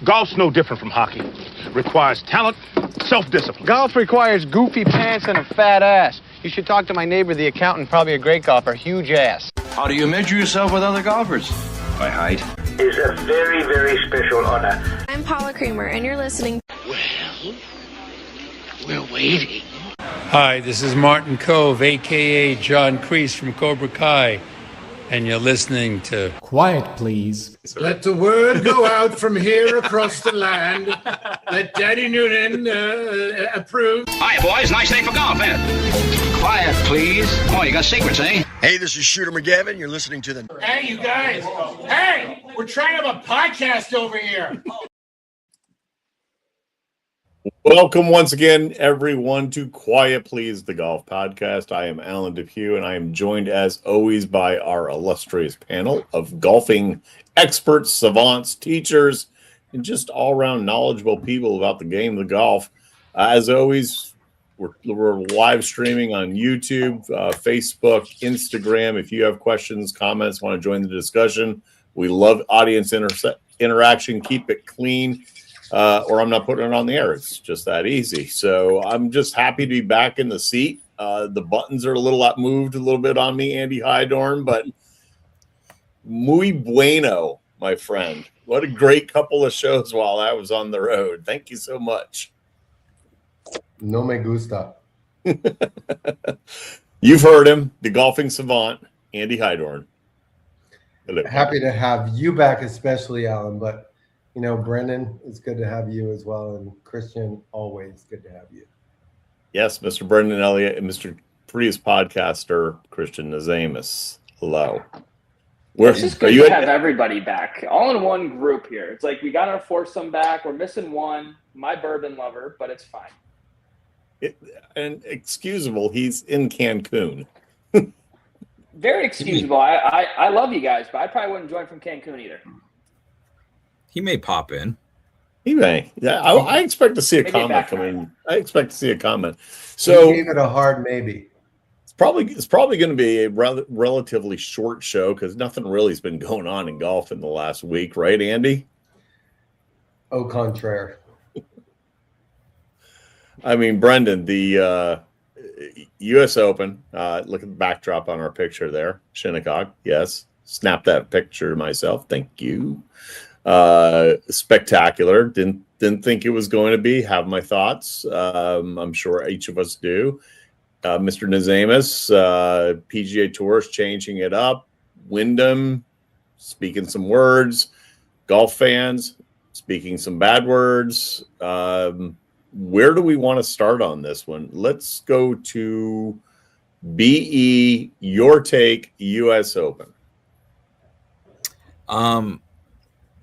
Golf's no different from hockey. Requires talent, self-discipline. Golf requires goofy pants and a fat ass. You should talk to my neighbor, the accountant, probably a great golfer, huge ass. How do you measure yourself with other golfers? By height. It's a very, very special honor. I'm Paula Creamer, and you're listening. Well, we're waiting. Hi, this is Martin Cove, a.k.a. John Kreese from Cobra Kai, and you're listening to Quiet, Please. Let the word go out from here across the land. Let Daddy Noonan approve. Hi, boys. Nice day for golf, eh? Quiet, please. Oh, you got secrets, eh? Hey, this is Shooter McGavin. You're listening to the... Hey, you guys. Hey, we're trying to have a podcast over here. Welcome once again, everyone, to Quiet Please, the golf podcast. I am Alan Depew, and I am joined, as always, by our illustrious panel of golfing experts, savants, teachers, and just all-around knowledgeable people about the game of golf. As always, we're live streaming on YouTube, Facebook, Instagram. If you have questions, comments, want to join the discussion, we love audience interaction. Keep it clean. Or I'm not putting it on the air. It's just that easy. So I'm just happy to be back in the seat. The buttons are moved a little bit on me, Andy Hydorn, but muy bueno, my friend. What a great couple of shows while I was on the road. Thank you so much. No me gusta. You've heard him, the golfing savant, Andy Hydorn. Hello. Happy to have you back, especially, Alan, but you know, Brendan, it's good to have you as well. And Christian, always good to have you. Yes, Mr. Brendan Elliott and Mr. Prius podcaster, Christian Nazamus. Hello. It's just good to have everybody back, all in one group here. It's like we got to force some back. We're missing one, my bourbon lover, but it's fine. And excusable, he's in Cancun. Very excusable. I love you guys, but I probably wouldn't join from Cancun either. He may pop in. He may. Yeah, I expect to see a comment coming. I expect to see a comment. So he gave it a hard maybe. It's probably going to be a relatively short show because nothing really has been going on in golf in the last week, right, Andy? Au contraire. I mean, Brendan, the U.S. Open. Look at the backdrop on our picture there. Shinnecock, yes. Snap that picture myself. Thank you. Spectacular. Didn't think it was going to be. Have my thoughts. I'm sure each of us do. Mr. Nazamus, PGA Tour is changing it up. Wyndham speaking some words. Golf fans speaking some bad words. Where do we want to start on this one? Let's go to BE, your take, U.S. Open.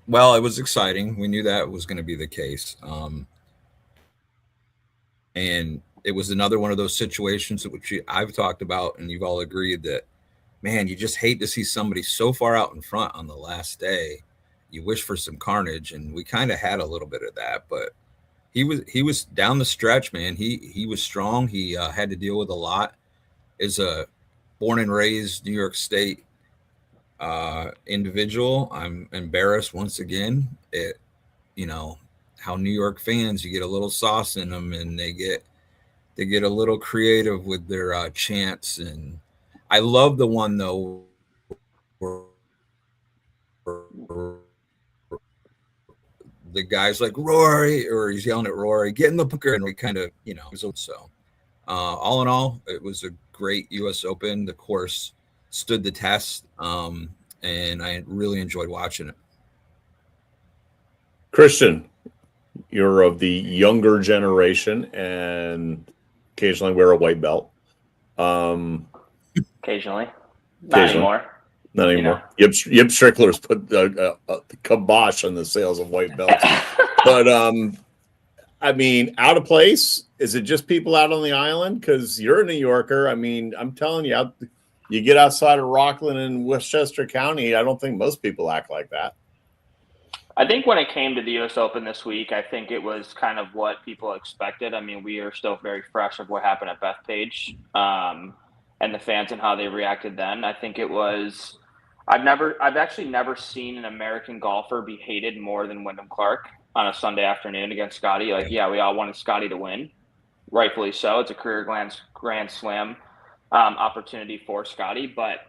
Well, it was exciting. We knew that was going to be the case. And it was another one of those situations which I've talked about, and you've all agreed that, man, you just hate to see somebody so far out in front on the last day. You wish for some carnage, and we kind of had a little bit of that, but he was down the stretch, man. He was strong. He had to deal with a lot. As a born and raised New York State individual, I'm embarrassed once again at, how New York fans, you get a little sauce in them and they get a little creative with their chants. And I love the one though where the guy's like, Rory, or he's yelling at Rory, get in the bunker, and we kind of, so all in all, it was a great U.S. Open. The course stood the test, and I really enjoyed watching it. Christian, you're of the younger generation and occasionally wear a white belt. Occasionally. Not anymore. Not anymore. Yep, Strickler's put the kibosh on the sales of white belts. But, I mean, out of place? Is it just people out on the island? Because you're a New Yorker. I mean, I'm telling you, you get outside of Rockland and Westchester County, I don't think most people act like that. I think when it came to the U.S. Open this week, I think it was kind of what people expected. I mean, we are still very fresh of what happened at Bethpage and the fans and how they reacted then. I think it was I've actually never seen an American golfer be hated more than Wyndham Clark on a Sunday afternoon against Scotty. Like, yeah, we all wanted Scotty to win, rightfully so. It's a career grand slam opportunity for Scotty. But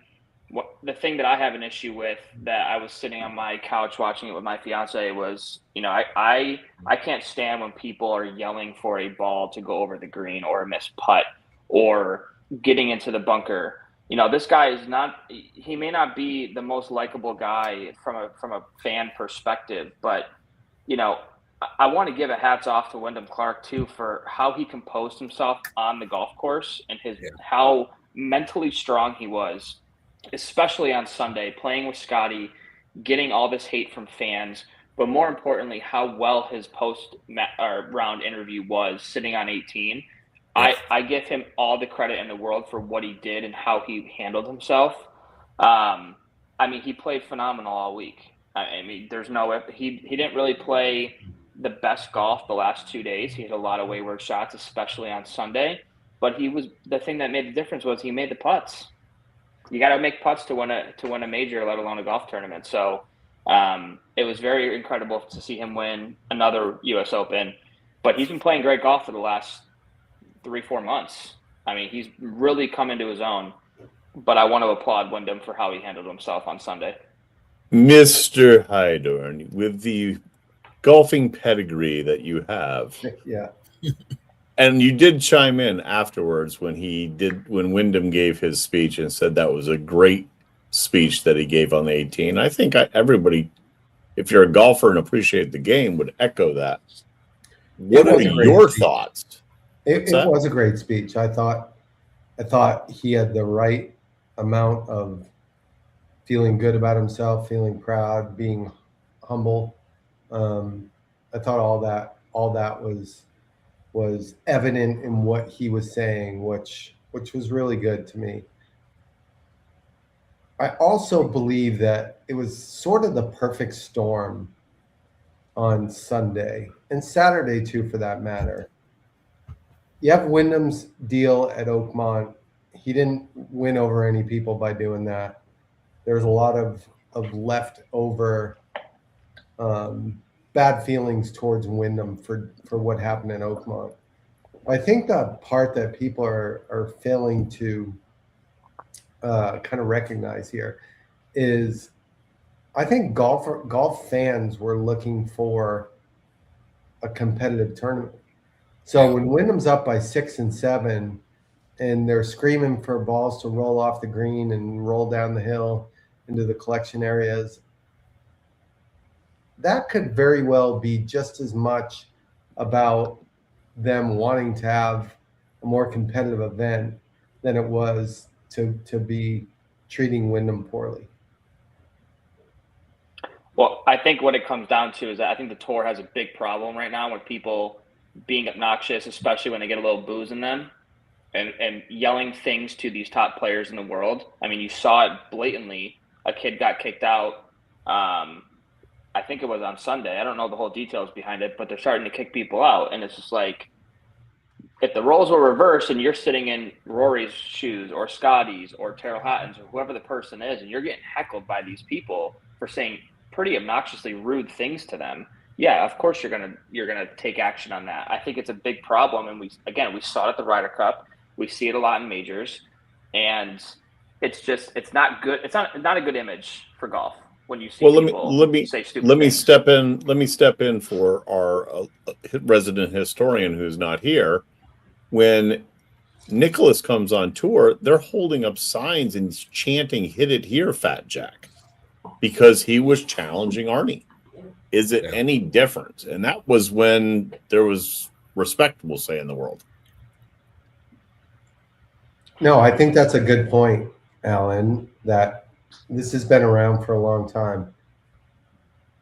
the thing that I have an issue with, that I was sitting on my couch watching it with my fiance, was, I can't stand when people are yelling for a ball to go over the green, or a missed putt, or getting into the bunker. This guy is not, he may not be the most likable guy from a fan perspective, but, I want to give a hats off to Wyndham Clark too, for how he composed himself on the golf course, and how mentally strong he was, especially on Sunday, playing with Scotty, getting all this hate from fans, but more importantly, how well his post-round interview was, sitting on 18. I give him all the credit in the world for what he did and how he handled himself. He played phenomenal all week. He didn't really play the best golf the last 2 days. He had a lot of wayward shots, especially on Sunday. But the thing that made the difference was he made the putts. You got to make putts to win a major, let alone a golf tournament. So it was very incredible to see him win another U.S. Open. But he's been playing great golf for the last 3-4 months. He's really come into his own. But I want to applaud Wyndham for how he handled himself on Sunday. Mr. Heidorn, with the golfing pedigree that you have. Yeah. And you did chime in afterwards when Wyndham gave his speech and said that was a great speech that he gave on the 18. I think everybody, if you're a golfer and appreciate the game, would echo that. What are your thoughts? It was a great speech. I thought he had the right amount of feeling good about himself, feeling proud, being humble. I thought all that was evident in what he was saying, which was really good to me. I also believe that it was sort of the perfect storm on Sunday, and Saturday too, for that matter. You have Wyndham's deal at Oakmont. He didn't win over any people by doing that. There's a lot of leftover bad feelings towards Wyndham for what happened in Oakmont. I think the part that people are failing to kind of recognize here is, I think golf fans were looking for a competitive tournament. So when Wyndham's up by 6 and 7, and they're screaming for balls to roll off the green and roll down the hill into the collection areas, that could very well be just as much about them wanting to have a more competitive event than it was to be treating Wyndham poorly. Well, I think what it comes down to is that I think the tour has a big problem right now with people being obnoxious, especially when they get a little booze in them, and yelling things to these top players in the world. You saw it blatantly. A kid got kicked out. I think it was on Sunday. I don't know the whole details behind it, but they're starting to kick people out. And it's just like, if the roles were reversed and you're sitting in Rory's shoes or Scotty's or Terrell Hatton's or whoever the person is, and you're getting heckled by these people for saying pretty obnoxiously rude things to them, yeah, of course you're gonna take action on that. I think it's a big problem, and we saw it at the Ryder Cup. We see it a lot in majors, and it's not good. It's not a good image for golf when you see people say stupid things. Let me step in for our resident historian who's not here. When Nicholas comes on tour, they're holding up signs and chanting "Hit it here, Fat Jack," because he was challenging Arnie. Is it any different? And that was when there was respect, we'll say, in the world. No, I think that's a good point, Alan, that this has been around for a long time.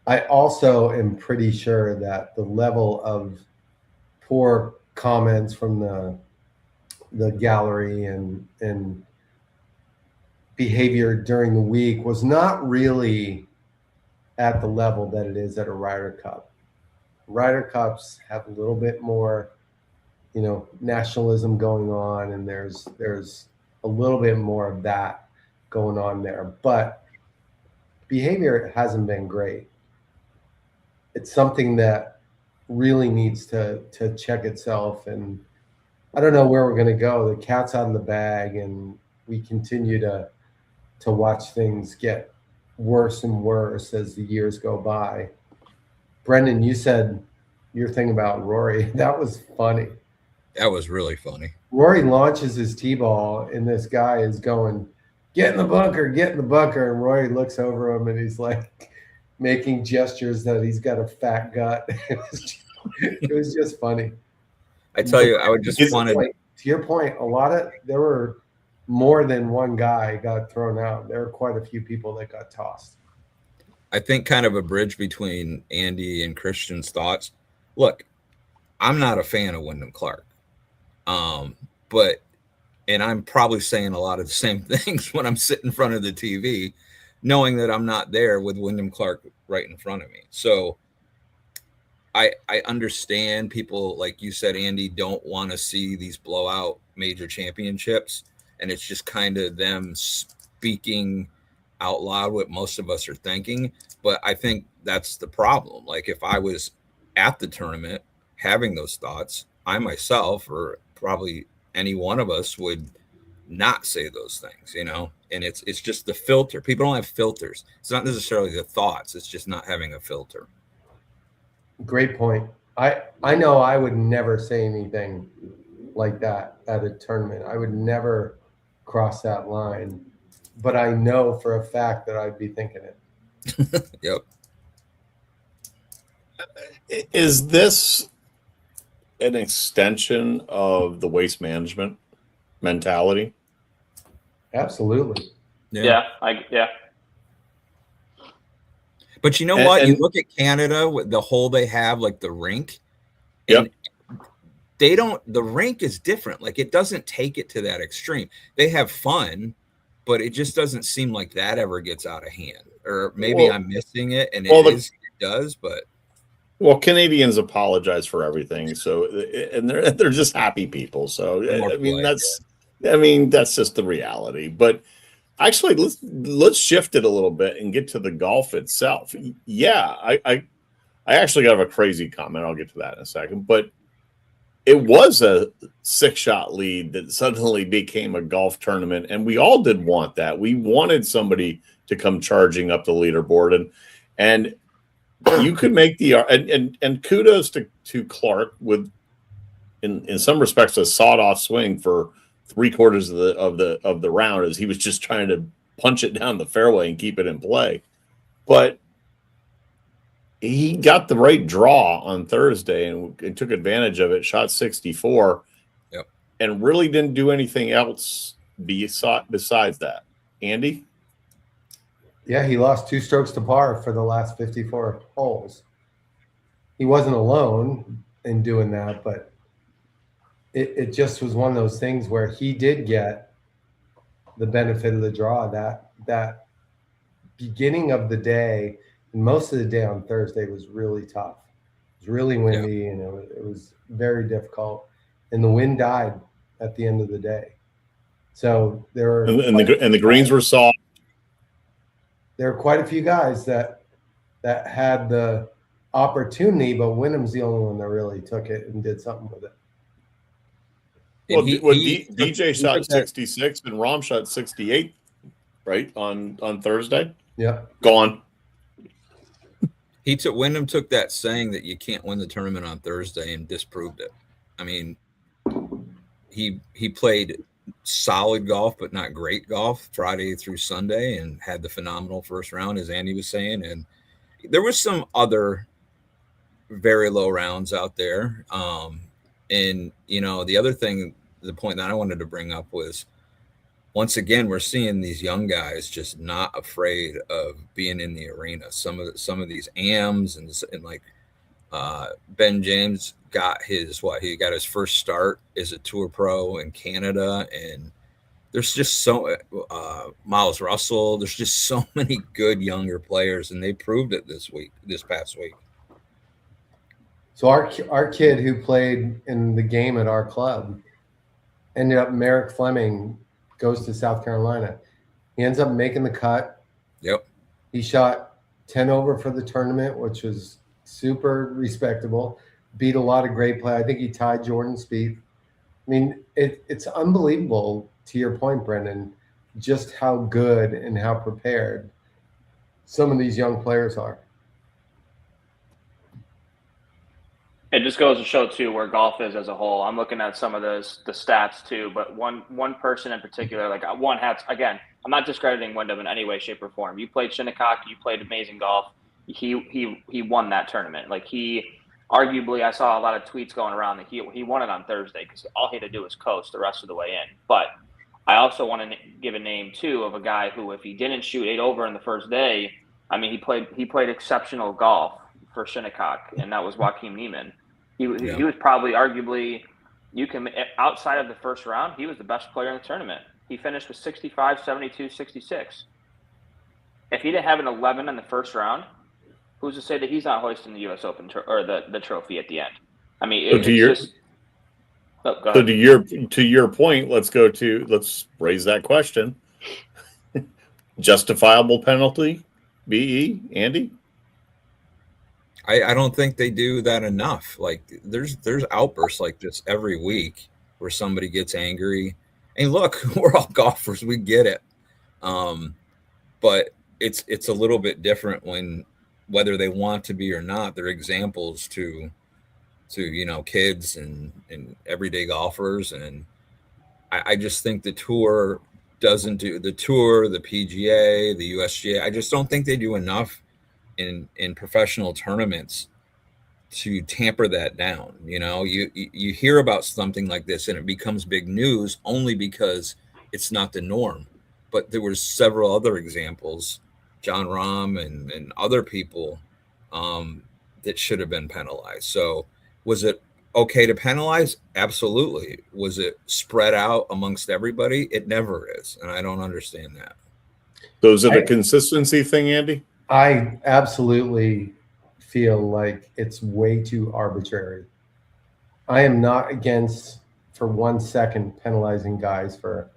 I also am pretty sure that the level of poor comments from the gallery and behavior during the week was not really at the level that it is at a Ryder Cup. Ryder Cups have a little bit more, nationalism going on, and there's a little bit more of that going on there. But behavior hasn't been great. It's something that really needs to check itself. And I don't know where we're going to go. The cat's out of the bag, and we continue to watch things get worse and worse as the years go by. Brendan, you said your thing about Rory. That was funny. That was really funny. Rory launches his tee ball, and this guy is going, get in the bunker, get in the bunker. And Rory looks over him, and he's like making gestures that he's got a fat gut. It was just funny. I tell you, I would just want to your point, there were more than one guy got thrown out. There were quite a few people that got tossed. I think kind of a bridge between Andy and Christian's thoughts. Look, I'm not a fan of Wyndham Clark. But I'm probably saying a lot of the same things when I'm sitting in front of the TV, knowing that I'm not there with Wyndham Clark right in front of me. So I understand people, like you said, Andy, don't want to see these blowout major championships. And it's just kind of them speaking out loud what most of us are thinking. But I think that's the problem. Like if I was at the tournament having those thoughts, I myself, or probably any one of us, would not say those things, and it's just the filter. People don't have filters. It's not necessarily the thoughts. It's just not having a filter. Great point. I know I would never say anything like that at a tournament. I would never cross that line, but I know for a fact that I'd be thinking it. Yep. Is this an extension of the waste management mentality? Absolutely. Yeah. But you know what? You look at Canada with the hole they have, like the rink. And the rink is different. Like it doesn't take it to that extreme. They have fun, but it just doesn't seem like that ever gets out of hand. Or maybe I'm missing it, and it does, but. Well, Canadians apologize for everything, so and they're just happy people. So that's just the reality. But actually, let's shift it a little bit and get to the golf itself. Yeah, I actually got a crazy comment. I'll get to that in a second. But it was a 6-shot lead that suddenly became a golf tournament, and we all did want that. We wanted somebody to come charging up the leaderboard, and you could make the and kudos to Clark with in some respects a sawed-off swing for 3/4 of the round, as he was just trying to punch it down the fairway and keep it in play. But he got the right draw on Thursday and took advantage of it, shot 64, and really didn't do anything else besides that. Andy? Yeah, he lost 2 strokes to par for the last 54 holes. He wasn't alone in doing that, but it just was one of those things where he did get the benefit of the draw. That beginning of the day, and most of the day on Thursday, was really tough. It was really windy, and it was very difficult. And the wind died at the end of the day. So there were and the greens were soft. There are quite a few guys that had the opportunity, but Wyndham's the only one that really took it and did something with it. Well, DJ shot 66 and Rom shot 68, right, on Thursday? Yeah. Gone. Wyndham took that saying that you can't win the tournament on Thursday and disproved it. I mean, he played solid golf, but not great golf Friday through Sunday, and had the phenomenal first round, as Andy was saying. And there was some other very low rounds out there. And, the other thing, the point that I wanted to bring up was, once again, we're seeing these young guys just not afraid of being in the arena. Some of these AMs and like Ben James got his first start as a tour pro in Canada, and there's just so Miles Russell. There's just so many good younger players, and they proved it this past week. So our kid who played in the game at our club ended up, Merrick Fleming, goes to South Carolina. He ends up making the cut. Yep. He shot 10 over for the tournament, which was super respectable. Beat a lot of great play. I think he tied Jordan Spieth. I mean, it's unbelievable, to your point, Brendan, just how good and how prepared some of these young players are. It just goes to show, too, where golf is as a whole. I'm looking at some of the stats, too, but one person in particular, like one has, again, I'm not discrediting Wyndham in any way, shape, or form. You played Shinnecock. You played amazing golf. He won that tournament. Like, arguably, I saw a lot of tweets going around that he won it on Thursday because all he had to do was coast the rest of the way in. But I also want to give a name, too, of a guy who, if he didn't shoot 8 over in the first day, I mean, he played exceptional golf for Shinnecock, and that was Joaquin Niemann. He was probably, arguably, outside of the first round, he was the best player in the tournament. He finished with 65, 72, 66. If he didn't have an 11 in the first round, who's to say that he's not hoisting the U.S. Open or the trophy at the end? I mean, to your point, let's raise that question. Justifiable penalty, BE, Andy? I don't think they do that enough. Like there's outbursts like this every week where somebody gets angry. And look, we're all golfers, we get it. But it's a little bit different when whether they want to be or not, they're examples to kids and everyday golfers. And I just think the tour doesn't do the tour, the PGA, the USGA. I just don't think they do enough in professional tournaments to tamper that down. You hear about something like this and it becomes big news only because it's not the norm. But there were several other examples, John Rahm and other people that should have been penalized. So was it okay to penalize? Absolutely. Was it spread out amongst everybody? It never is. And I don't understand that. So is it a consistency thing, Andy? I absolutely feel like it's way too arbitrary. I am not against, for 1 second, penalizing guys for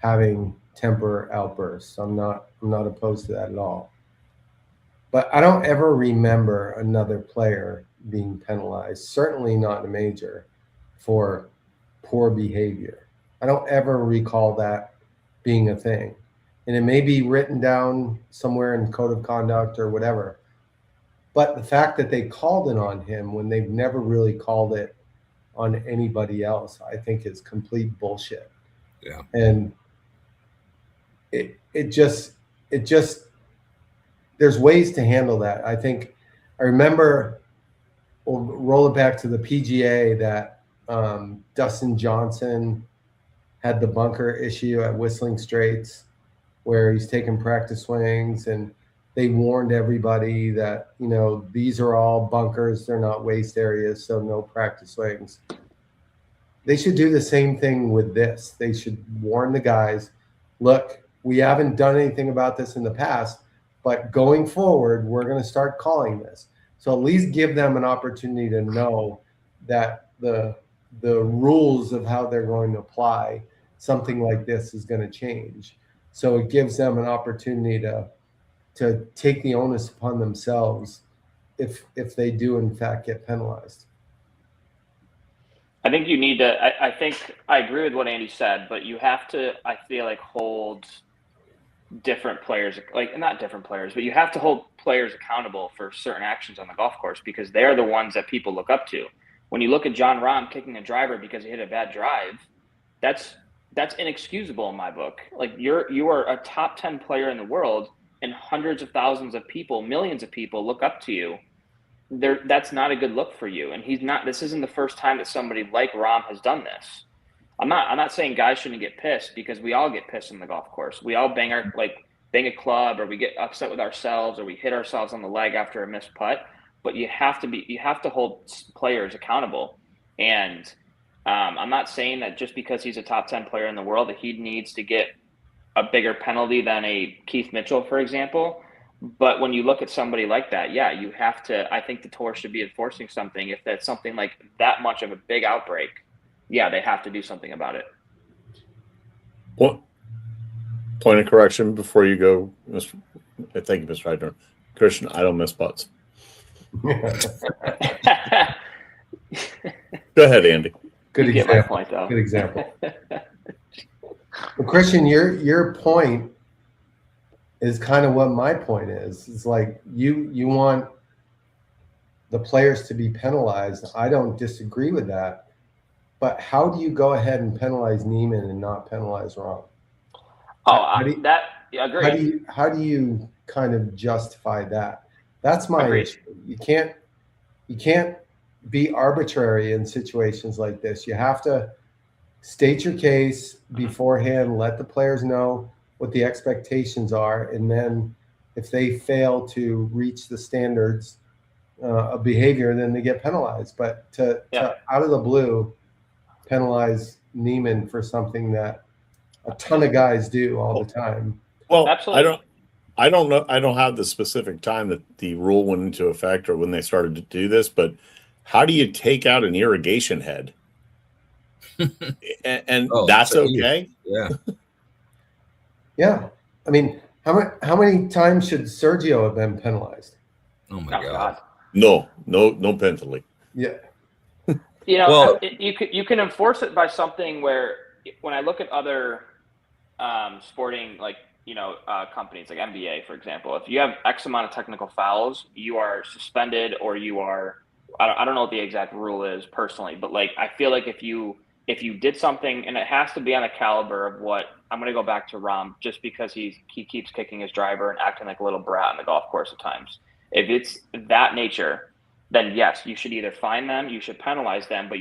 having temper outbursts. I'm not opposed to that at all. But I don't ever remember another player being penalized, certainly not in a major, for poor behavior. I don't ever recall that being a thing. And it may be written down somewhere in code of conduct or whatever. But the fact that they called it on him when they've never really called it on anybody else, I think is complete bullshit. Yeah. And it just there's ways to handle that. I remember, we'll roll it back to the PGA, that Dustin Johnson had the bunker issue at Whistling Straits, where he's taking practice swings, and they warned everybody that, these are all bunkers. They're not waste areas, so no practice swings. They should do the same thing with this. They should warn the guys, look, we haven't done anything about this in the past, but going forward, we're going to start calling this. So at least give them an opportunity to know that the rules of how they're going to apply something like this is going to change. So it gives them an opportunity to take the onus upon themselves if they do in fact get penalized. I think you need to. I think I agree with what Andy said, but you have to, I feel like, hold different players, like not different players, but you have to hold players accountable for certain actions on the golf course, because they're the ones that people look up to. When you look at John Rahm kicking a driver because he hit a bad drive, that's inexcusable in my book. Like you are a top 10 player in the world, and hundreds of thousands of people, millions of people look up to you. That's not a good look for you. And this isn't the first time that somebody like Rahm has done this. I'm not saying guys shouldn't get pissed, because we all get pissed in the golf course. We all bang a club, or we get upset with ourselves, or we hit ourselves on the leg after a missed putt. But you have to hold players accountable. And I'm not saying that just because he's a top 10 player in the world that he needs to get a bigger penalty than a Keith Mitchell, for example. But when you look at somebody like that, yeah, you have to. I think the tour should be enforcing something if that's something like that much of a big outbreak. Yeah, they have to do something about it. What point of correction before you go, Mr. Thank you, Mr. Heidner. Christian, I don't miss putts. Go ahead, Andy. Good You get example. my point, though. Good example. Well, Christian, your point is kind of what my point is. It's like you want the players to be penalized. I don't disagree with that. But how do you go ahead and penalize Neiman and not penalize Rahm? Agree. How do you kind of justify that? That's my issue. You can't be arbitrary in situations like this. You have to state your case beforehand, let the players know what the expectations are, and then if they fail to reach the standards of behavior, then they get penalized. But to out of the blue penalize Neiman for something that a ton of guys do all the time. Well, absolutely. I don't know. I don't have the specific time that the rule went into effect or when they started to do this, but how do you take out an irrigation head? and that's okay. Yeah. Yeah. I mean, how many times should Sergio have been penalized? Oh my God. No penalty. Yeah. You can enforce it by something where, when I look at other sporting companies like NBA, for example, if you have X amount of technical fouls, you are suspended, or you are, I don't know what the exact rule is personally, but like, I feel like if you did something, and it has to be on the caliber of what, I'm going to go back to Rahm, just because he keeps kicking his driver and acting like a little brat on the golf course at times. If it's that nature, then yes, you should either fine them, you should penalize them, but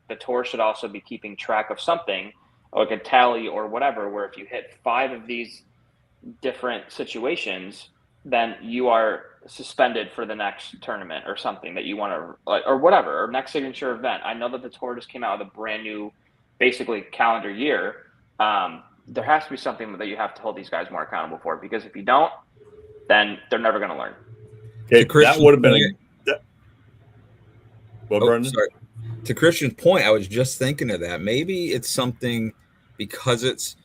the tour should also be keeping track of something, like a tally or whatever, where if you hit 5 of these different situations, then you are suspended for the next tournament or something that you want to, or whatever, or next signature event. I know that the tour just came out with a brand new, basically, calendar year. There has to be something that you have to hold these guys more accountable for, because if you don't, then they're never going to learn. Okay, that would have been sorry. To Christian's point, I was just thinking of that. Maybe it's something, because it's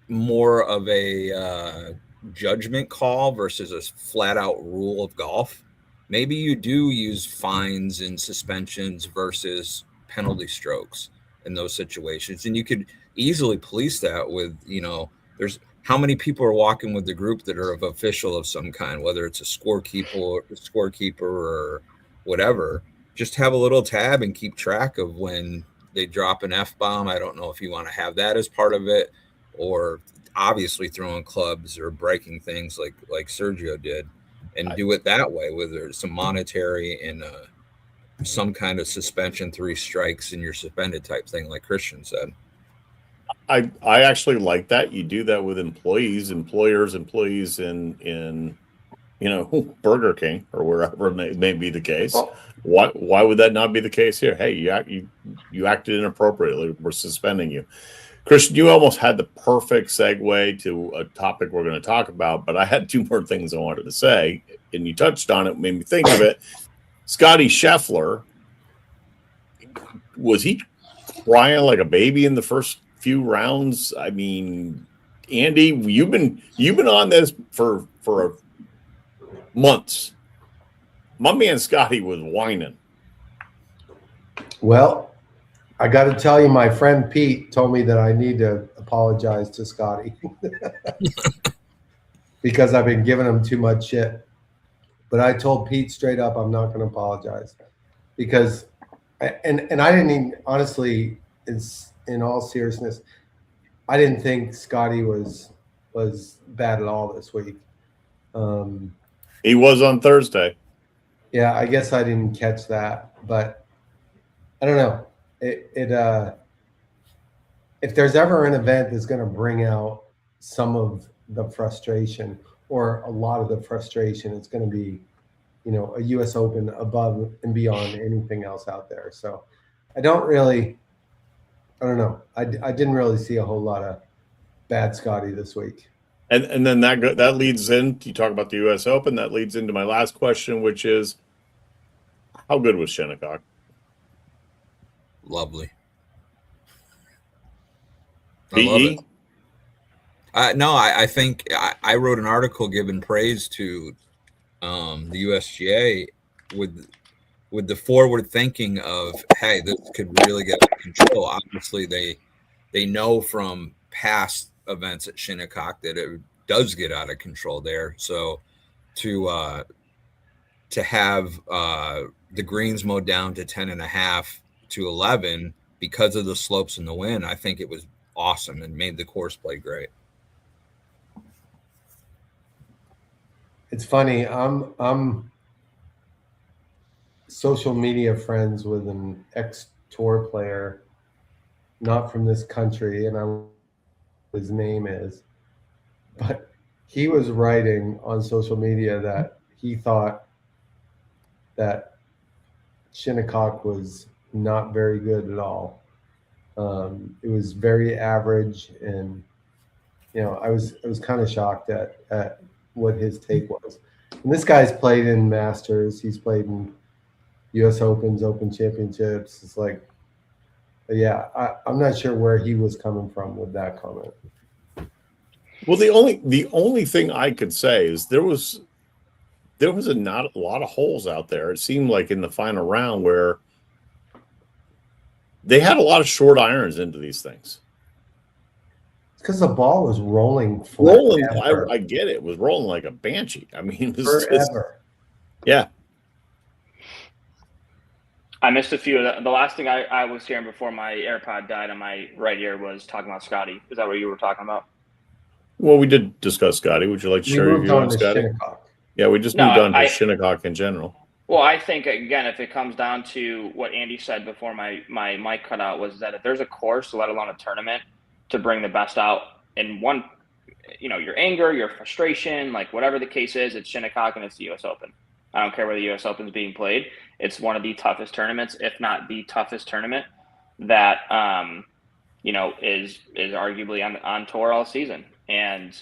more of a judgment call versus a flat out rule of golf. Maybe you do use fines and suspensions versus penalty strokes in those situations. And you could easily police that with, there's how many people are walking with the group that are of official of some kind, whether it's a scorekeeper or whatever. Just have a little tab and keep track of when they drop an F-bomb. I don't know if you want to have that as part of it, or obviously throwing clubs or breaking things like Sergio did, and do it that way, whether it's some monetary and some kind of suspension, 3 strikes and you're suspended type thing, like Christian said. I actually like that. You do that with employees in Burger King or wherever it may be the case. Why would that not be the case here? Hey, you acted inappropriately. We're suspending you. Christian, you almost had the perfect segue to a topic we're going to talk about, but I had 2 more things I wanted to say, and you touched on it, made me think of it. Scotty Scheffler, was he crying like a baby in the first few rounds? I mean, Andy, you've been on this for months. My man Scotty was whining. Well, I got to tell you, my friend Pete told me that I need to apologize to Scotty because I've been giving him too much shit. But I told Pete straight up, I'm not going to apologize, because, and I didn't even, honestly, in all seriousness, I didn't think Scotty was bad at all this week. He was on Thursday. Yeah, I guess I didn't catch that, but I don't know. If there's ever an event that's going to bring out some of the frustration, or a lot of the frustration, it's going to be, a U.S. Open above and beyond anything else out there. So I don't know. I didn't really see a whole lot of bad Scotty this week. And then that leads in, you talk about the U.S. Open, that leads into my last question, which is, how good was Shinnecock? Lovely. I PE? love it. No, I think I wrote an article giving praise to the USGA with the forward thinking of, hey, this could really get out of control. Obviously, they know from past events at Shinnecock that it does get out of control there. So to have the greens mowed down to 10.5 to 11 because of the slopes and the wind, I think it was awesome and made the course play great. It's funny. I'm social media friends with an ex-tour player, not from this country, and I don't know what his name is, but he was writing on social media that he thought that Shinnecock was not very good at all. It was very average, and I was kind of shocked at what his take was. And this guy's played in Masters. He's played in U.S. Opens, Open Championships. It's like, yeah, I'm not sure where he was coming from with that comment. Well, the only thing I could say is there was not a lot of holes out there. It seemed like in the final round where they had a lot of short irons into these things. Because the ball was rolling. I get it. It was rolling like a banshee. I mean, it was forever. Yeah. I missed a few of the last thing I was hearing before my AirPod died on my right ear was talking about Scotty. Is that what you were talking about? Well, we did discuss Scotty. Would you like to share your view on Scotty? Shinnecock. Yeah, we just moved on to Shinnecock in general. Well, I think, again, if it comes down to what Andy said before my mic cut out, was that if there's a course, let alone a tournament, to bring the best out in one, your anger, your frustration, like whatever the case is, it's Shinnecock and it's the U.S. Open. I don't care where the U.S. Open is being played. It's one of the toughest tournaments, if not the toughest tournament that, is arguably on tour all season. And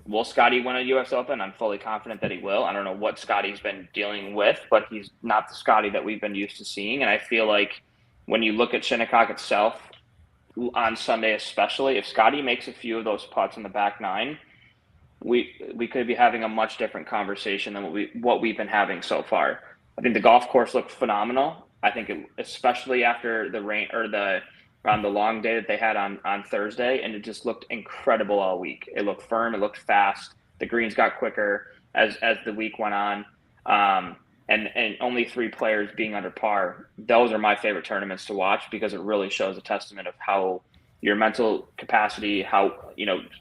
will Scotty win a U.S. Open? I'm fully confident that he will. I don't know what Scotty's been dealing with, but he's not the Scotty that we've been used to seeing. And I feel like when you look at Shinnecock itself on Sunday, especially, if Scotty makes a few of those putts in the back nine, we could be having a much different conversation than what we've been having so far. I think the golf course looked phenomenal. I think especially after the rain or on the long day that they had on Thursday, and it just looked incredible all week. It looked firm. It looked fast. The greens got quicker as the week went on. And only 3 players being under par. Those are my favorite tournaments to watch because it really shows a testament of how your mental capacity, how,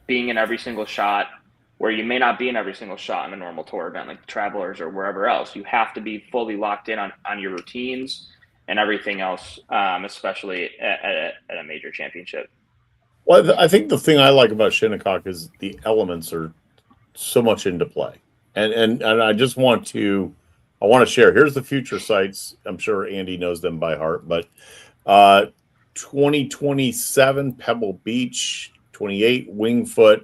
being in every single shot, where you may not be in every single shot in a normal tour event like the Travelers or wherever else. You have to be fully locked in on your routines and everything else, especially at a major championship. Well, I think the thing I like about Shinnecock is the elements are so much into play. And I just want to share. Here's the future sites. I'm sure Andy knows them by heart, but 2027 Pebble Beach, 28 Wingfoot,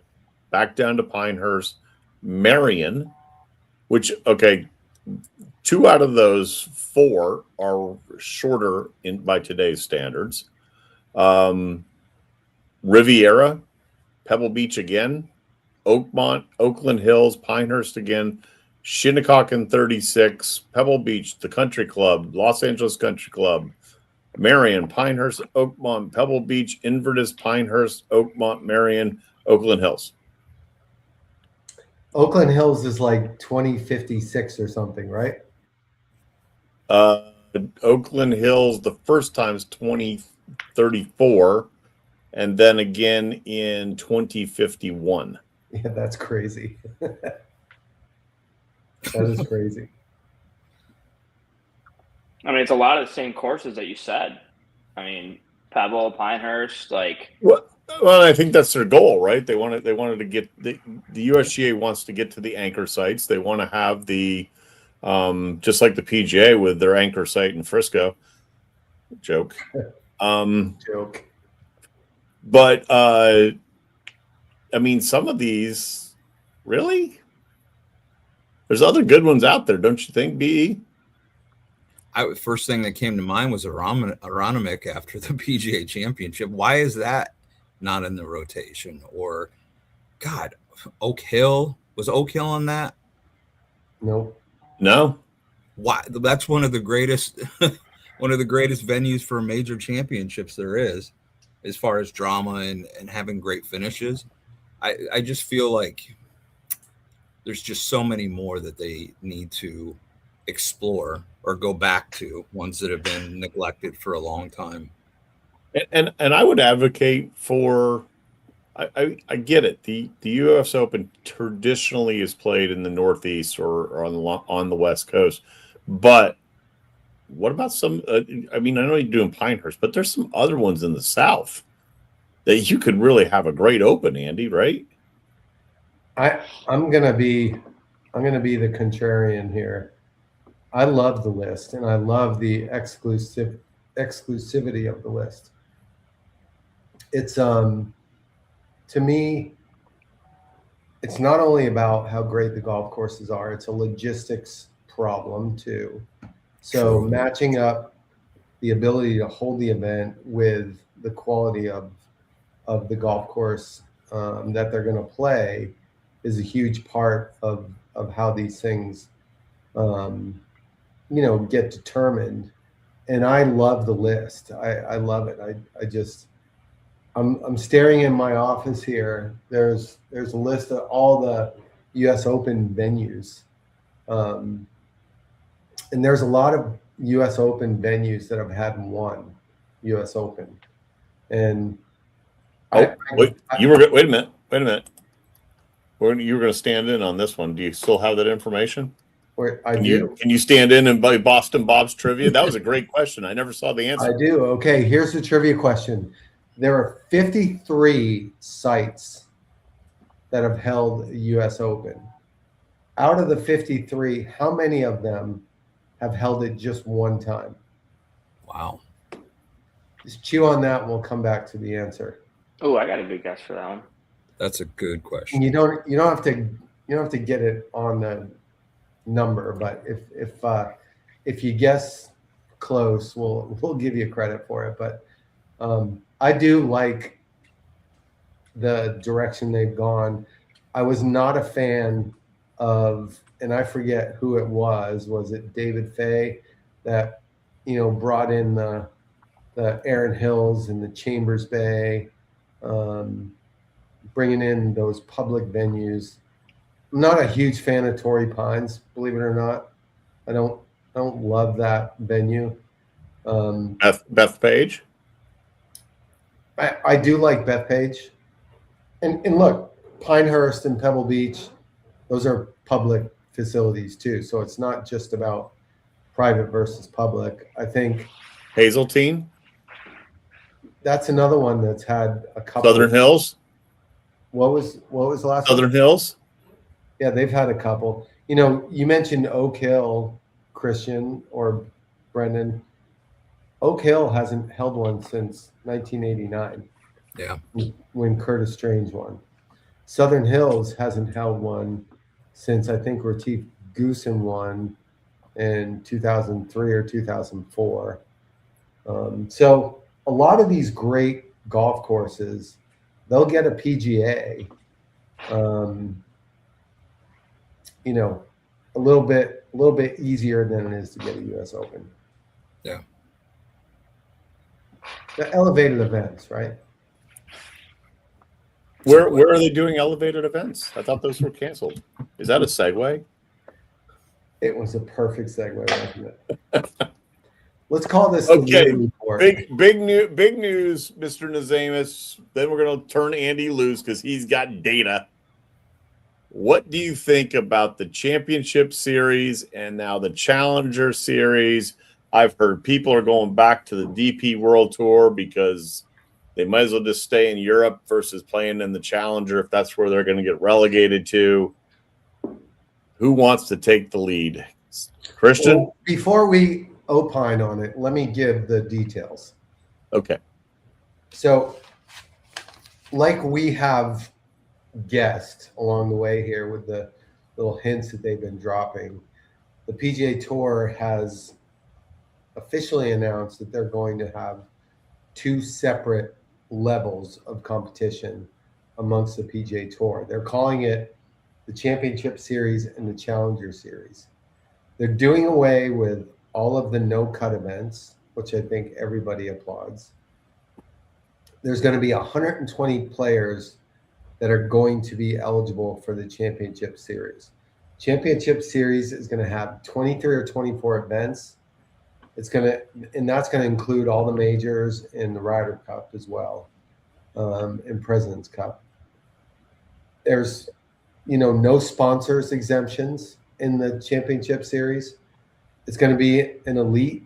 back down to Pinehurst, Marion, which, okay, 2 out of those 4 are shorter by today's standards. Riviera, Pebble Beach again, Oakmont, Oakland Hills, Pinehurst again, Shinnecock in 36, Pebble Beach, the Country Club, Los Angeles Country Club, Marion, Pinehurst, Oakmont, Pebble Beach, Inverness, Pinehurst, Oakmont, Marion, Oakland Hills. Oakland Hills is like 2056 or something, right? Oakland Hills, the first time's 2034, and then again in 2051. Yeah, that's crazy. That is crazy. I mean, it's a lot of the same courses that you said. I mean, Pebble, Pinehurst, like. Well, I think that's their goal, right? They wanted to get the USGA wants to get to the anchor sites. They want to have the just like the PGA with their anchor site in Frisco. Joke. Joke. But I mean, some of these really. There's other good ones out there, don't you think, BE? First thing that came to mind was Aronimik after the PGA Championship. Why is that not in the rotation? Or God, Oak Hill. Was Oak Hill on that? Nope. No. Why? That's one of the greatest venues for major championships there is, as far as drama and having great finishes. I just feel like there's just so many more that they need to explore or go back to, ones that have been neglected for a long time. And I would advocate for, I get it. The U.S. Open traditionally is played in the Northeast or on the West Coast, but what about some? I mean, I know you're doing Pinehurst, but there's some other ones in the South that you could really have a great Open, Andy, right? I'm gonna be the contrarian here. I love the list, and I love the exclusivity of the list. It's to me, it's not only about how great the golf courses are; it's a logistics problem too. So matching up the ability to hold the event with the quality of the golf course that they're going to play is a huge part of how these things, get determined. And I love the list. I love it. I'm staring in my office here. There's a list of all the U.S. Open venues. And there's a lot of U.S. Open venues that have had one U.S. Open. And wait a minute. You were going to stand in on this one. Do you still have that information? Can you stand in and play Boston Bob's trivia? That was a great question. I never saw the answer. I do. Okay, here's the trivia question. There are 53 sites that have held a U.S. Open. Out of the 53, how many of them have held it just one time? Wow. Just chew on that and we'll come back to the answer. Oh, I got a good guess for that one. That's a good question. You don't have to get it on the number, but if you guess close, we'll give you credit for it. But I do like the direction they've gone. I was not a fan of, and I forget who it was. Was it David Fay that brought in the Erin Hills and the Chambers Bay, bringing in those public venues? I'm not a huge fan of Torrey Pines, believe it or not. I don't love that venue. Bethpage. I do like Bethpage, and look, Pinehurst and Pebble Beach, those are public facilities too. So it's not just about private versus public. I think Hazeltine. That's another one that's had a couple. Southern Hills. What was the last Southern one? Hills. Yeah, they've had a couple. You mentioned Oak Hill, Christian or Brendan. Oak Hill hasn't held one since 1989. Yeah. When Curtis Strange won. Southern Hills hasn't held one since I think Retief Goosen won in 2003 or 2004. So a lot of these great golf courses, they'll get a PGA, a little bit easier than it is to get a U.S. Open. Yeah. The elevated events, right? Where are they doing elevated events? I thought those were canceled. Is that a segue? It was a perfect segue, wasn't it? Let's call this okay. The report. Big news, Mr. Nazamus. Then we're going to turn Andy loose because he's got data. What do you think about the Championship Series and now the Challenger Series? I've heard people are going back to the DP World Tour because they might as well just stay in Europe versus playing in the Challenger if that's where they're going to get relegated to. Who wants to take the lead? Christian? Well, before we opine on it, let me give the details. Okay. So, like we have guessed along the way here with the little hints that they've been dropping, the PGA Tour has officially announced that they're going to have two separate levels of competition amongst the PGA Tour. They're calling it the Championship Series and the Challenger Series. They're doing away with all of the no-cut events, which I think everybody applauds. There's going to be 120 players that are going to be eligible for the Championship Series. Championship Series is going to have 23 or 24 events. That's going to include all the majors and the Ryder Cup as well, and President's Cup. There's, no sponsors exemptions in the Championship Series. It's going to be an elite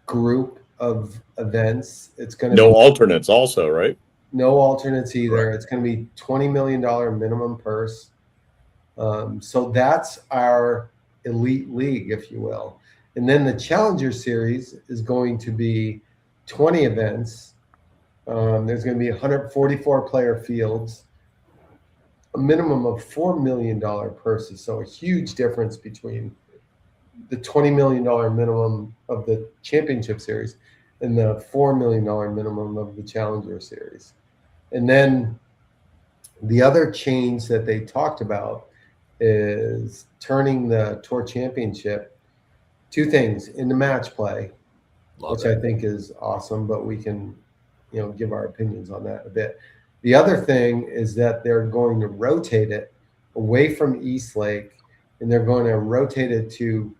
group of events. It's going to no alternates also, right? No alternates either. Right. It's going to be $20 million minimum purse. So that's our elite league, if you will. And then the Challenger Series is going to be 20 events. There's going to be 144 player fields, a minimum of $4 million purses. So a huge difference between the $20 million minimum of the Championship Series and the $4 million minimum of the Challenger Series. And then the other change that they talked about is turning the Tour Championship, two things, into match play, which I think is awesome, but we can, give our opinions on that a bit. The other thing is that they're going to rotate it away from East Lake, and they're going to rotate it to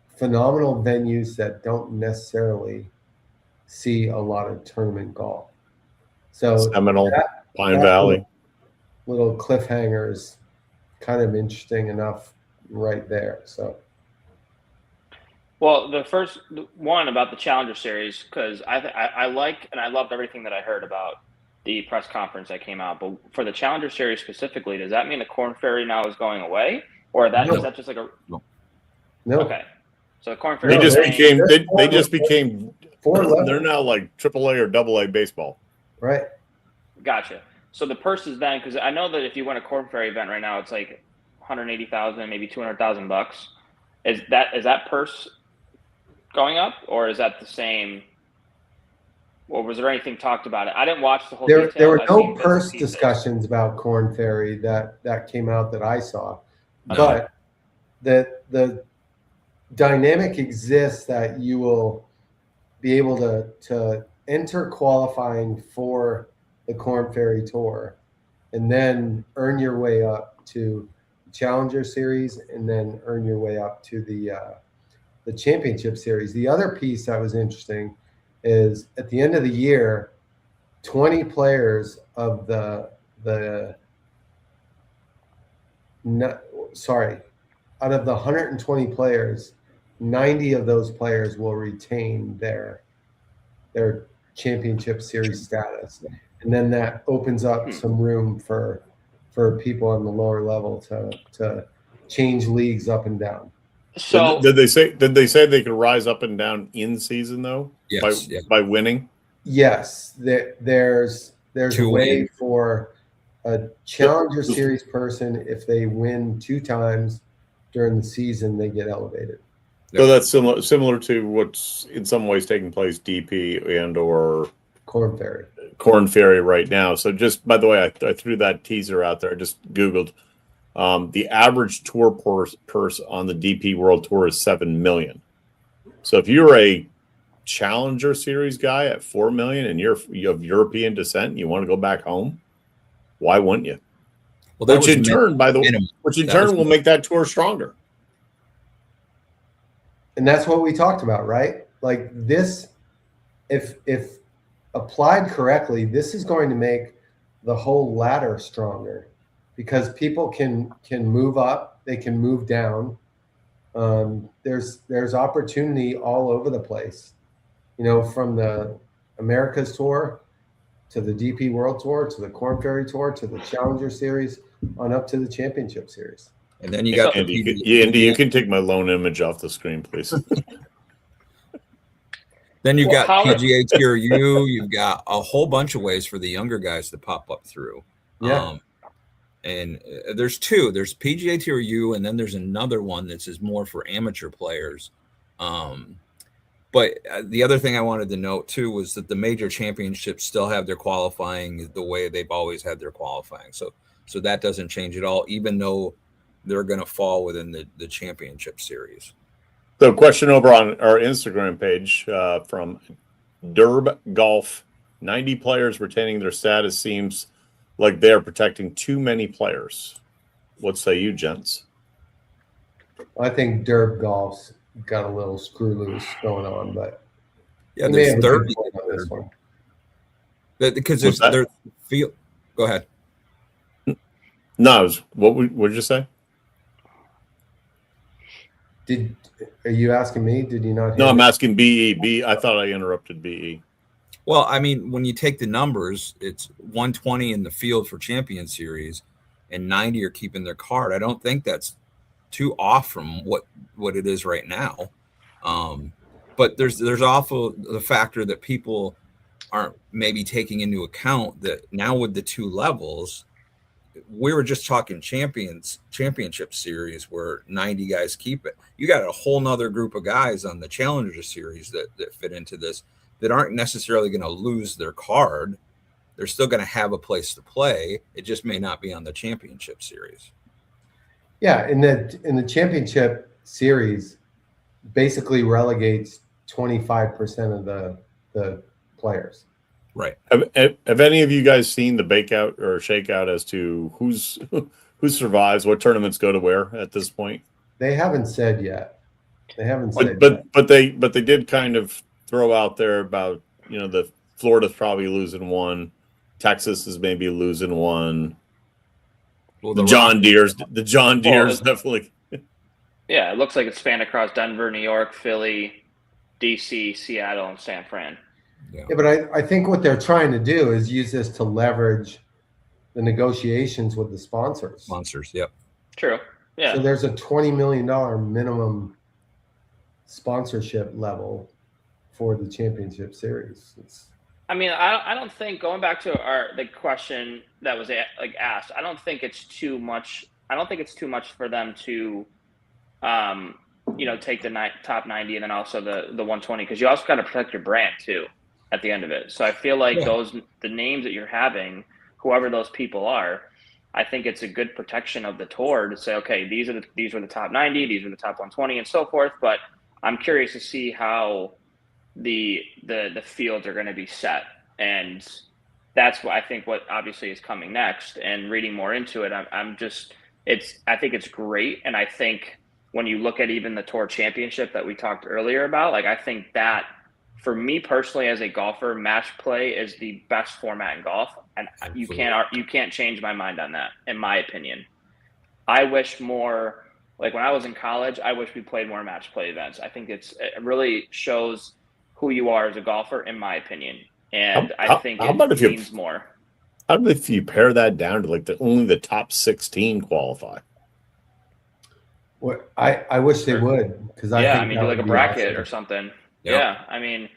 phenomenal venues that don't necessarily see a lot of tournament golf. So Seminole, Pine Valley. Little cliffhangers, kind of interesting enough right there. So, well, the first one about the Challenger Series, because I like and I loved everything that I heard about the press conference that came out. But for the Challenger Series specifically, does that mean the Korn Ferry now is going away, or is that just like a no? Okay, so the Korn Ferry They just became. They're now like AAA or AA baseball. Right. Gotcha. So the purse is then, because I know that if you win a Korn Ferry event right now, it's like $180,000, maybe $200,000. Is that purse going up, or is that the same? Or was there anything talked about it? I didn't watch the whole. There were no purse discussions about Korn Ferry that came out that I saw, but the dynamic exists that you will be able to enter qualifying for the Korn Ferry Tour and then earn your way up to the Challenger Series and then earn your way up to the Championship Series. The other piece that was interesting is at the end of the year, 20 players of out of the 120 players, 90 of those players will retain their Championship Series status. And then that opens up some room for people on the lower level to change leagues up and down. So did they say they could rise up and down in season though? Yes, by winning? Yes. There's a way for a Challenger Series person, if they win 2 times during the season, they get elevated. So that's similar to what's in some ways taking place DP and or Korn Ferry. Korn Ferry right now. So just by the way, I threw that teaser out there. I just Googled. The average tour purse on the DP World Tour is $7 million. So if you're a Challenger Series guy at $4 million and you have European descent and you want to go back home, why wouldn't you? Well, which in turn will make that tour stronger. And that's what we talked about, right? Like this, if applied correctly, this is going to make the whole ladder stronger because people can move up, they can move down. There's opportunity all over the place, from the America's Tour to the DP World Tour to the Korn Ferry Tour to the Challenger Series on up to the Championship Series. And then you got Andy, you can take my lone image off the screen, please. Then you've got PGA Tour U. You've got a whole bunch of ways for the younger guys to pop up through. Yeah. And there's 2. There's PGA Tour U, and then there's another one that's more for amateur players. But the other thing I wanted to note too was that the major championships still have their qualifying the way they've always had their qualifying. So that doesn't change at all, even though they're going to fall within the championship series. So, question over on our Instagram page from Derb Golf: 90 players retaining their status seems like they're protecting too many players. What say you, gents? I think Derb Golf's got a little screw loose going on, but yeah, there's 30 on this one. Because there's field. Go ahead. No, what did you say? Are you asking me? Did you not hear No, I'm me? asking BE. I thought I interrupted BE. Well, I mean, when you take the numbers, it's 120 in the field for Champion Series and 90 are keeping their card. I don't think that's too off from what it is right now. But there's also the factor that people aren't maybe taking into account that now with the two levels, we were just talking championship series where 90 guys keep it. You got a whole nother group of guys on the Challenger Series that fit into this that aren't necessarily going to lose their card. They're still going to have a place to play. It just may not be on the championship series. Yeah, in the championship series, basically relegates 25% of the players. Right. Have any of you guys seen the bakeout or shakeout as to who survives, what tournaments go to where at this point? They haven't said yet. But they did kind of throw out there about, the Florida's probably losing one, Texas is maybe losing one. Well, the John Deere's definitely. Yeah, it looks like it's spanned across Denver, New York, Philly, DC, Seattle, and San Fran. Yeah, but I think what they're trying to do is use this to leverage the negotiations with the sponsors. Yep. True. Yeah. So there's a $20 million minimum sponsorship level for the championship series. I don't think, going back to the question that was asked, I don't think it's too much. I don't think it's too much for them to, take the top 90 and then also the 120, because you also got to protect your brand too at the end of it. So I feel like the names that you're having, whoever those people are, I think it's a good protection of the tour to say, okay, these are the top 90, these are the top 120, and so forth. But I'm curious to see how the fields are going to be set, and that's what I think what obviously is coming next. And reading more into it, I think it's great, and I think when you look at even the Tour Championship that we talked earlier about, I think that for me personally as a golfer, match play is the best format in golf, and you can't change my mind on that. In my opinion, I wish more. Like when I was in college, I wish we played more match play events. I think it really shows who you are as a golfer, in my opinion. And I think it means more. How about if you pare that down to only the top 16 qualify? Well, I wish they would, because I think do like a bracket or something. Yep. Yeah,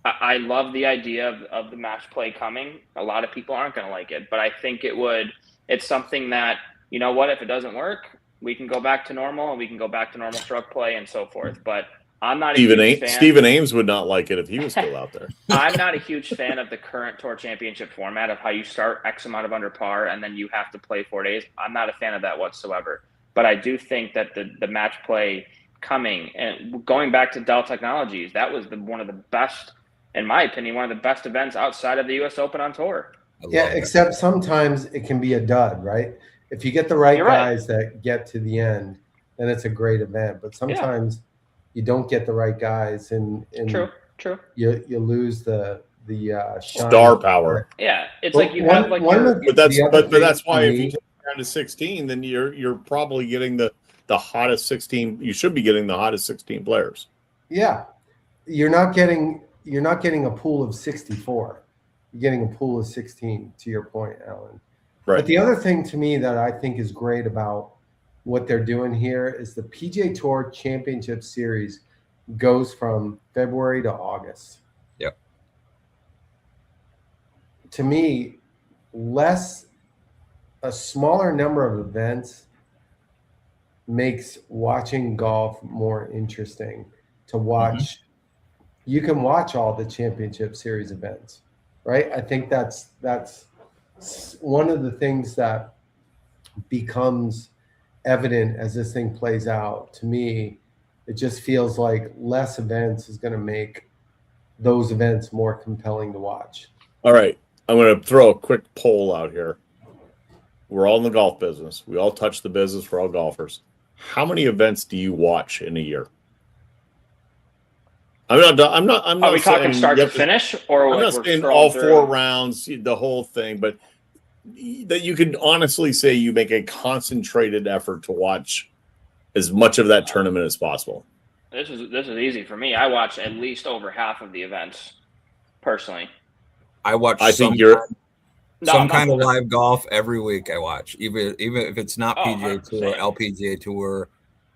I love the idea of the match play coming. A lot of people aren't going to like it, but I think it's something that, if it doesn't work, we can go back to normal, and we can go back to normal stroke play and so forth. But I'm not a huge fan. Stephen Ames would not like it if he was still out there. I'm not a huge fan of the current Tour Championship format of how you start X amount of under par and then you have to play 4 days. I'm not a fan of that whatsoever. But I do think that the match play coming, and going back to Dell Technologies, that was one of the best, in my opinion, one of the best events outside of the U.S. Open on tour. Yeah, except sometimes it can be a dud, right? If you get the right guys that get to the end, then it's a great event. But sometimes you don't get the right guys, and true. You lose the star power. Yeah, it's like you have like. But that's why if you take it down to 16, then you're probably getting the hottest 16. You should be getting the hottest 16 players. Yeah, you're not getting a pool of 64. You're getting a pool of 16. To your point, Alan. Right. But the other thing to me that I think is great about what they're doing here is the PGA Tour Championship Series goes from February to August. Yep. To me, a smaller number of events makes watching golf more interesting. To watch you can watch all the championship series events, right? I think that's one of the things that becomes evident as this thing plays out. To me, it just feels like less events is going to make those events more compelling to watch. All right. I'm going to throw a quick poll out here. We're all in the golf business. We all touch the business. We're all golfers. How many events do you watch in a year? I'm not. Are we talking start to finish, or I'm like not we're saying all scrolling 4 through? rounds, the whole thing, but that you can honestly say you make a concentrated effort to watch as much of that tournament as possible. This is easy for me. I watch at least over half of the events, personally. I watch. I think you're some kind of live golf every week. I watch, even if it's not PGA Tour, LPGA Tour,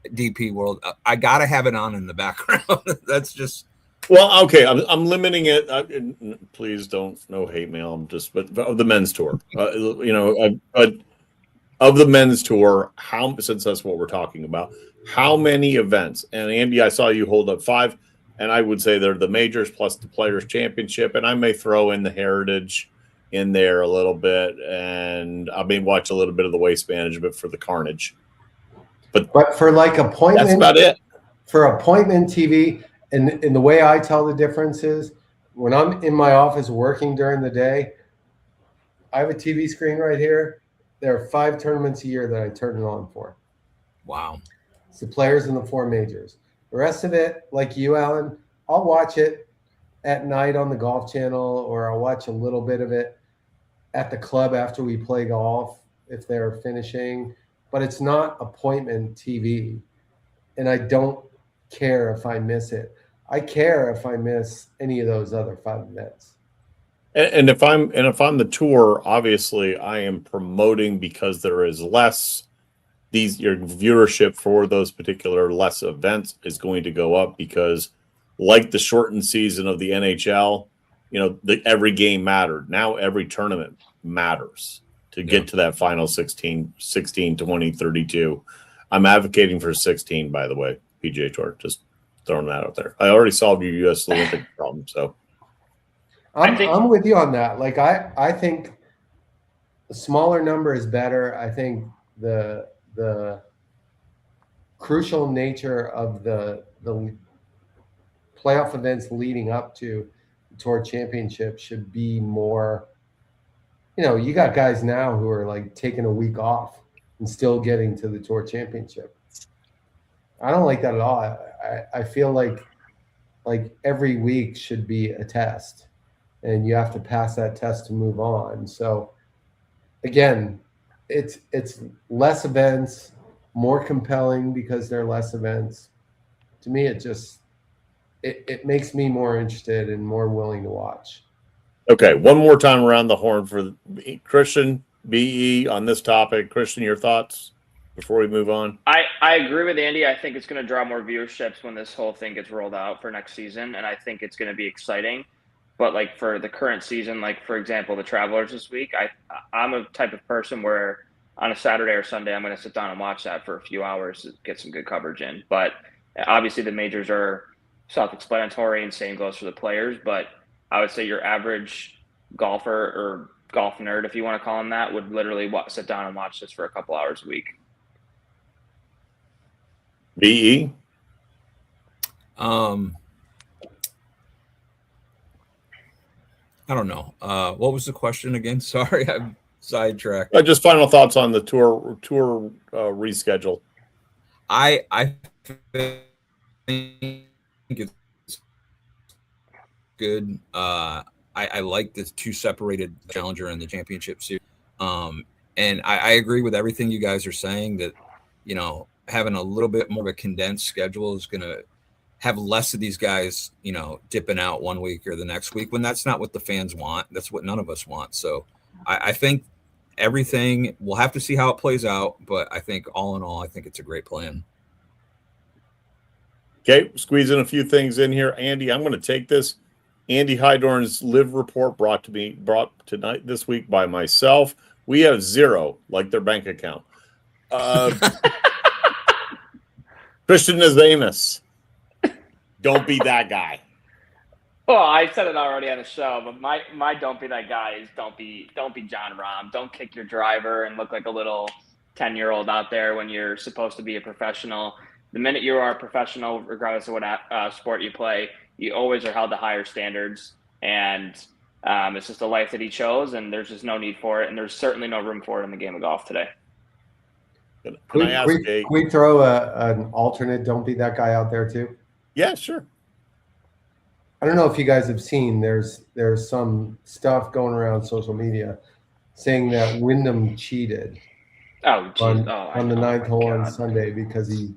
DP World. I gotta have it on in the background. That's just. Well, okay. I'm limiting it. Please don't no hate mail. I'm just, but of the men's tour, of the men's tour, since that's what we're talking about, how many events? And Andy, I saw you hold up 5, and I would say they're the majors plus the Players Championship, and I may throw in the Heritage in there a little bit, and I may watch a little bit of the Waste Management for the Carnage. But for like appointment, that's about it. For appointment TV, and the way I tell the difference is when I'm in my office working during the day, I have a TV screen right here. There are 5 tournaments a year that I turn it on for. Wow. It's the Players and the 4 majors. The rest of it, like you, Alan, I'll watch it at night on the Golf Channel, or I'll watch a little bit of it at the club after we play golf if they're finishing. But it's not appointment TV. And I don't care if I miss it. I care if I miss any of those other 5 events. And if I'm the tour, obviously I am promoting because there is less. Your viewership for those particular less events is going to go up because, like the shortened season of the NHL, every game mattered. Now every tournament matters to get to that final 16, 20, 32. I'm advocating for 16, by the way, PGA Tour. Just throwing that out there. I already solved your U.S. Olympic problem, so. I'm with you on that. Like I think the smaller number is better. I think the crucial nature of the playoff events leading up to the Tour Championship should be more. You got guys now who are like taking a week off and still getting to the Tour Championship. I don't like that at all. I feel like every week should be a test. And you have to pass that test to move on. So, again, it's less events, more compelling because they're less events. To me, it makes me more interested and more willing to watch. Okay, one more time around the horn for Christian, BE on this topic. Christian, your thoughts before we move on? I agree with Andy. I think it's going to draw more viewerships when this whole thing gets rolled out for next season, and I think it's going to be exciting. But like for the current season, like for example, the Travelers this week, I'm a type of person where on a Saturday or Sunday, I'm going to sit down and watch that for a few hours to get some good coverage in. But obviously the majors are self-explanatory and same goes for the Players. But I would say your average golfer or golf nerd, if you want to call him that, would literally sit down and watch this for a couple hours a week. BE? I don't know. What was the question again? Sorry, I'm sidetracked. Just final thoughts on the tour reschedule. I think it's good. I like the 2 separated Challenger and the Championship series. And I agree with everything you guys are saying that, having a little bit more of a condensed schedule is going to have less of these guys, dipping out one week or the next week when that's not what the fans want. That's what none of us want. So I think everything, we'll have to see how it plays out. But I think all in all, I think it's a great plan. Okay, squeezing a few things in here. Andy, I'm going to take this. Andy Hydorn's live report brought tonight this week by myself. We have 0, like their bank account. Christian is Amos. Don't be that guy. Well, I said it already on the show, but my don't be that guy is don't be John Rahm. Don't kick your driver and look like a little 10-year-old out there when you're supposed to be a professional. The minute you are a professional, regardless of what sport you play, you always are held to higher standards. And it's just a life that he chose, and there's just no need for it. And there's certainly no room for it in the game of golf today. Can Can we throw an alternate don't be that guy out there too? Yeah, sure. I don't know if you guys have seen, there's some stuff going around social media saying that Wyndham cheated on the ninth hole on Sunday because he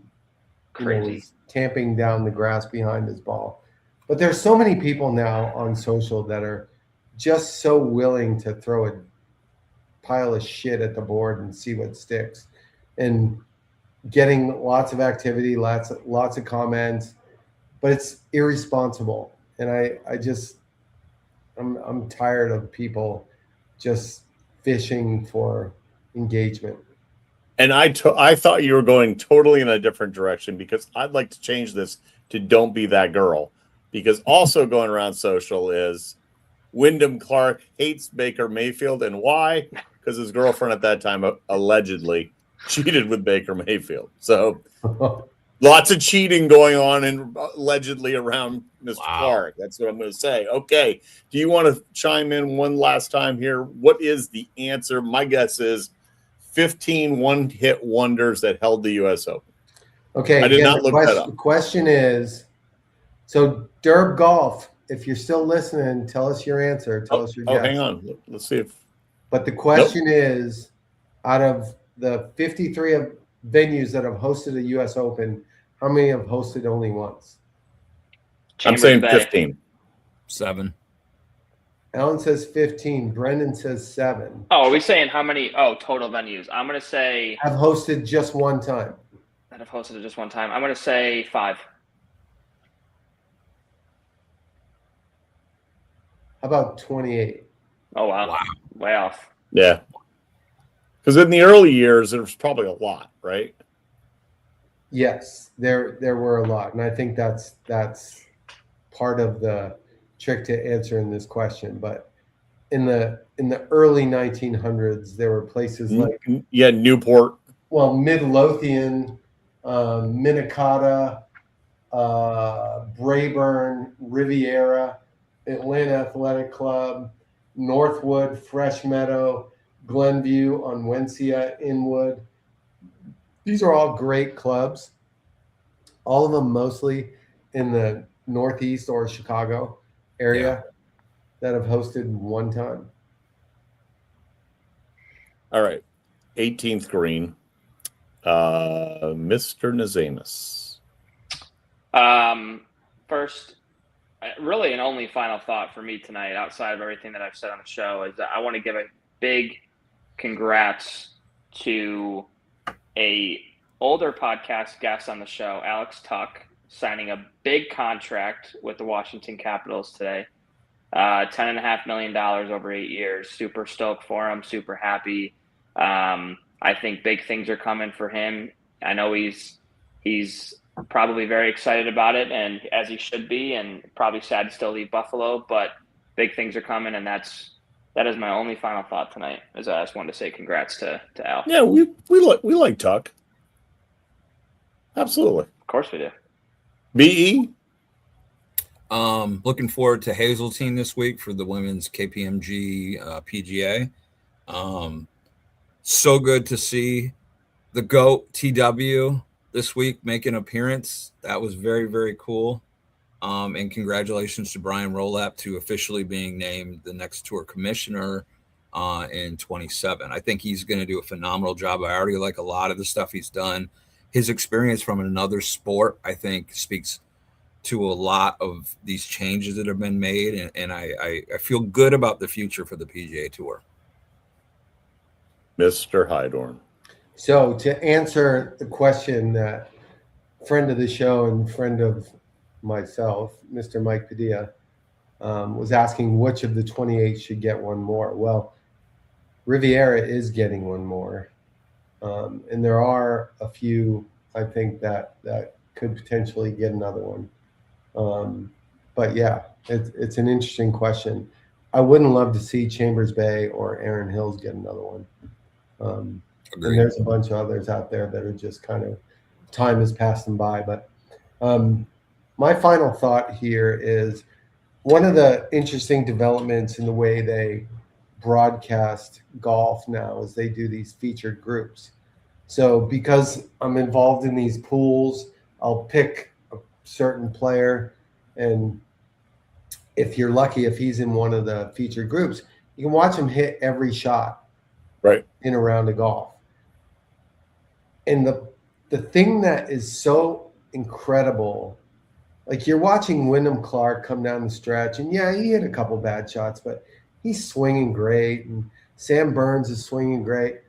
was tamping down the grass behind his ball. But there's so many people now on social that are just so willing to throw a pile of shit at the board and see what sticks, and getting lots of activity, lots of comments, but it's irresponsible. And I'm tired of people just fishing for engagement. And I thought you were going totally in a different direction, because I'd like to change this to don't be that girl, because also going around social is Wyndham Clark hates Baker Mayfield. And why? Because his girlfriend at that time allegedly cheated with Baker Mayfield. So lots of cheating going on and allegedly around Mr. Clark. That's what I'm going to say. Okay. Do you want to chime in one last time here? What is the answer? My guess is 15 one-hit wonders that held the U.S. Open. Okay. I did not look that up. The question is, so Derb Golf, if you're still listening, tell us your answer. Tell us your guess. Hang on. Let's see if. But the question is, out of the 53 venues that have hosted a U.S. Open, how many have hosted only once? I'm saying 15. 7. Alan says 15. Brendan says 7. Oh, are we saying how many? Oh, total venues. I'm going to say. Have hosted just one time. That have hosted it just one time. I'm going to say 5. How about 28? Oh, wow. Way off. Yeah. Because in the early years, there was probably a lot, right? Yes, there were a lot. And I think that's part of the trick to answering this question. But in the early 1900s, there were places like Newport, Midlothian, Minnetonka, Brayburn, Riviera, Atlanta Athletic Club, Northwood, Fresh Meadow, Glenview, Onwentsia, Inwood. These are all great clubs. All of them mostly in the Northeast or Chicago area that have hosted one time. All right. 18th green. Mr. Nazamus. First, really an only final thought for me tonight, outside of everything that I've said on the show, is that I want to give a big congrats to a older podcast guest on the show, Alex Tuck, signing a big contract with the Washington Capitals today. $10.5 million over 8 years. Super stoked for him. Super happy. I think big things are coming for him. I know he's probably very excited about it, and as he should be, and probably sad to still leave Buffalo, but big things are coming, and that is my only final thought tonight. As I just wanted to say congrats to Al. Yeah, we like Tuck. Absolutely. Of course we do. BE? Looking forward to Hazeltine this week for the women's KPMG PGA. So good to see the GOAT TW this week make an appearance. That was very, very cool. And congratulations to Brian Rolap to officially being named the next tour commissioner in 27. I think he's going to do a phenomenal job. I already like a lot of the stuff he's done. His experience from another sport, I think, speaks to a lot of these changes that have been made. And I feel good about the future for the PGA Tour. Mr. Hydorn. So to answer the question that friend of the show and friend of myself, Mr. Mike Padilla, was asking which of the 28 should get one more. Well, Riviera is getting one more. And there are a few, I think, that could potentially get another one. But yeah, It's an interesting question. I wouldn't love to see Chambers Bay or Erin Hills get another one. And there's a bunch of others out there that are just kind of time has passed them by. But my final thought here is one of the interesting developments in the way they broadcast golf now is they do these featured groups. So because I'm involved in these pools, I'll pick a certain player, and if you're lucky, if he's in one of the featured groups, you can watch him hit every shot in a round of golf. And the thing that is so incredible, like you're watching Wyndham Clark come down the stretch, and yeah, he hit a couple bad shots, but he's swinging great, and Sam Burns is swinging great.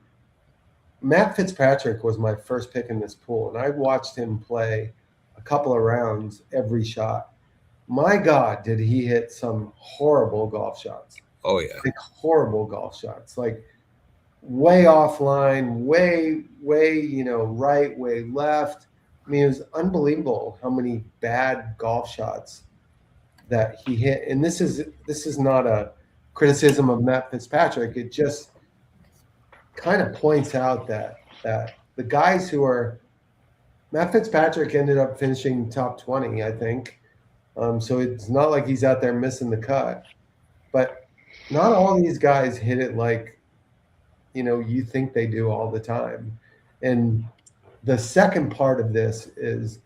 Matt Fitzpatrick was my first pick in this pool, and I watched him play a couple of rounds every shot. My God, did he hit some horrible golf shots. Oh, yeah. Like horrible golf shots. Like way offline, way, right, way left. I mean, it was unbelievable how many bad golf shots that he hit. And this is not a criticism of Matt Fitzpatrick. It just kind of points out that the guys who are Matt Fitzpatrick ended up finishing top 20, I think. So it's not like he's out there missing the cut, but not all these guys hit it like, you think they do all the time. And the second part of this is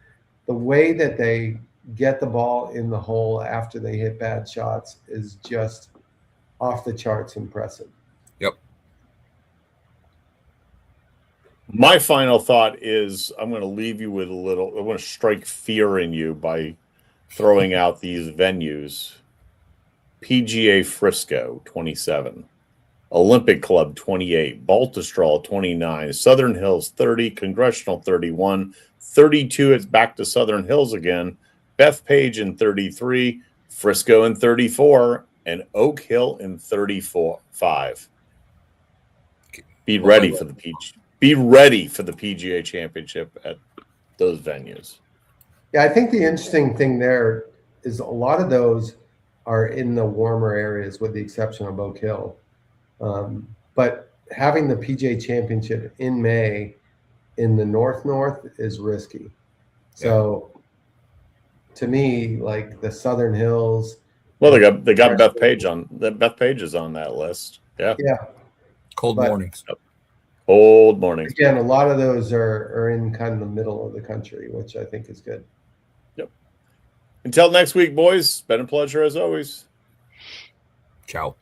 the way that they get the ball in the hole after they hit bad shots is just off the charts impressive. Yep. My final thought is I'm going to leave you with I want to strike fear in you by throwing out these venues. PGA Frisco, 27. Olympic Club, 28. Baltusrol, 29. Southern Hills, 30. Congressional, 31. 32, it's back to Southern Hills again. Bethpage in 33. Frisco in 34. And Oak Hill in 35. Be ready for the PGA Championship at those venues. Yeah, I think the interesting thing there is a lot of those are in the warmer areas, with the exception of Oak Hill. But having the PGA Championship in May in the north is risky. So to me, like the Southern Hills. Well, they got Bethpage on. Bethpage is on that list. Yeah. Yeah. Cold mornings. Cold mornings. Again, a lot of those are in kind of the middle of the country, which I think is good. Yep. Until next week, boys. It's been a pleasure as always. Ciao.